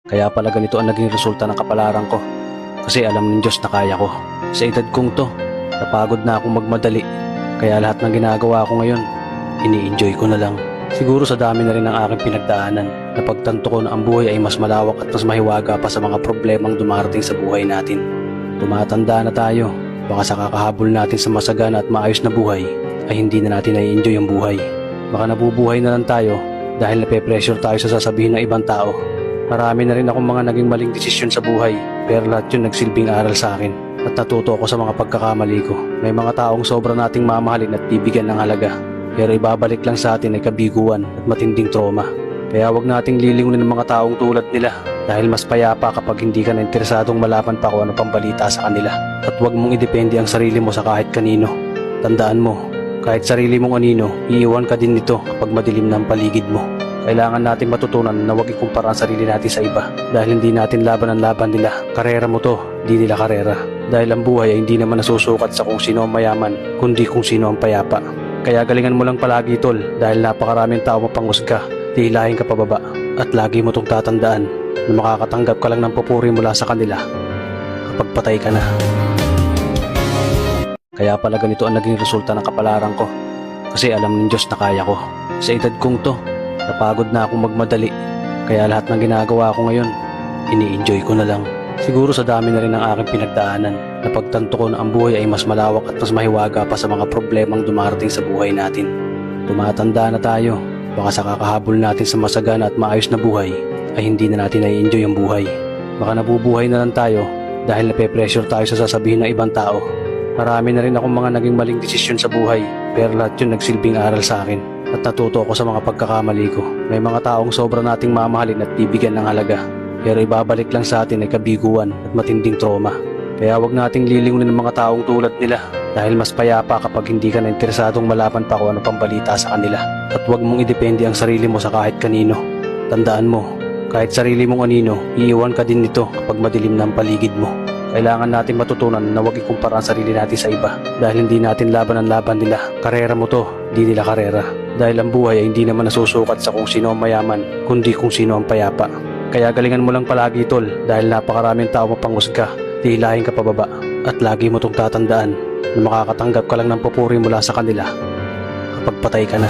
Kaya pala ganito ang naging resulta ng kapalaran ko. Kasi alam ng Diyos na kaya ko. Sa edad kong to, napagod na akong magmadali. Kaya lahat ng ginagawa ko ngayon, ini-enjoy ko na lang. Siguro sa dami na rin ng aking pinagdaanan, napagtanto ko na ang buhay ay mas malawak at mas mahiwaga pa sa mga problemang dumarating sa buhay natin. Tumatanda na tayo, baka sa kakahabol natin sa masagana at maayos na buhay, ay hindi na natin nai-enjoy ang buhay. Baka nabubuhay na lang tayo dahil nape-pressure tayo sa sasabihin ng ibang tao. Marami na rin akong mga naging maling desisyon sa buhay, pero lahat yun nagsilbing aral sa akin at natuto ako sa mga pagkakamali ko. May mga taong sobra nating mamahalin at bibigyan ng halaga, pero ibabalik lang sa atin ay kabiguan at matinding trauma. Kaya wag nating lilingunin ng mga taong tulad nila dahil mas payapa kapag hindi ka na interesadong malaman pa kung ano pang balita sa kanila. At wag mong idepende ang sarili mo sa kahit kanino. Tandaan mo, kahit sarili mong anino, iiwan ka din nito kapag madilim na ang paligid mo. Kailangan natin matutunan na huwag ikumpara ang sarili natin sa iba dahil hindi natin laban ang laban nila. Karera mo to, di nila karera. Dahil ang buhay ay hindi naman nasusukat sa kung sino ang mayaman, kundi kung sino ang payapa. Kaya galingan mo lang palagi tol dahil napakaraming tao mapanghusga, tihilahin ka pababa. At lagi mo tong tatandaan na makakatanggap ka lang ng papuri mula sa kanila kapag patay ka na. Kaya pala ganito ang naging resulta ng kapalaran ko. Kasi alam ng Diyos na kaya ko. Sa edad kong to, napagod na akong magmadali. Kaya lahat ng ginagawa ko ngayon, ini-enjoy ko na lang. Siguro sa dami na rin ng aking pinagdaanan, napagtanto ko na ang buhay ay mas malawak at mas mahiwaga pa sa mga problemang dumarating sa buhay natin. Tumatanda na tayo, baka sa kakahabol natin sa masagana at maayos na buhay, ay hindi na natin nai-enjoy ang buhay. Baka nabubuhay na lang tayo dahil nape-pressure tayo sa sasabihin ng ibang tao. Marami na rin akong mga naging maling desisyon sa buhay, pero lahat yun nagsilbing aral sa akin at natuto ako sa mga pagkakamali ko. May mga taong sobra nating mamahalin at bibigyan ng halaga, pero ibabalik lang sa atin ay kabiguan at matinding trauma. Kaya wag nating lilingunin ng mga taong tulad nila dahil mas payapa kapag hindi ka na interesadong malaman pa kung ano pang balita sa kanila. At wag mong idepende ang sarili mo sa kahit kanino. Tandaan mo, kahit sarili mong anino, iiwan ka din nito kapag madilim na ang paligid mo. Kailangan natin matutunan na huwag ikumpara ang sarili natin sa iba dahil hindi natin laban ang laban nila. Karera mo to, di nila karera. Dahil ang buhay ay hindi naman nasusukat sa kung sino ang mayaman, kundi kung sino ang payapa. Kaya galingan mo lang palagi tol dahil napakaraming tao mapanghusga, tihilahin ka pababa. At lagi mo tong tatandaan na makakatanggap ka lang ng papuri mula sa kanila kapag patay ka na.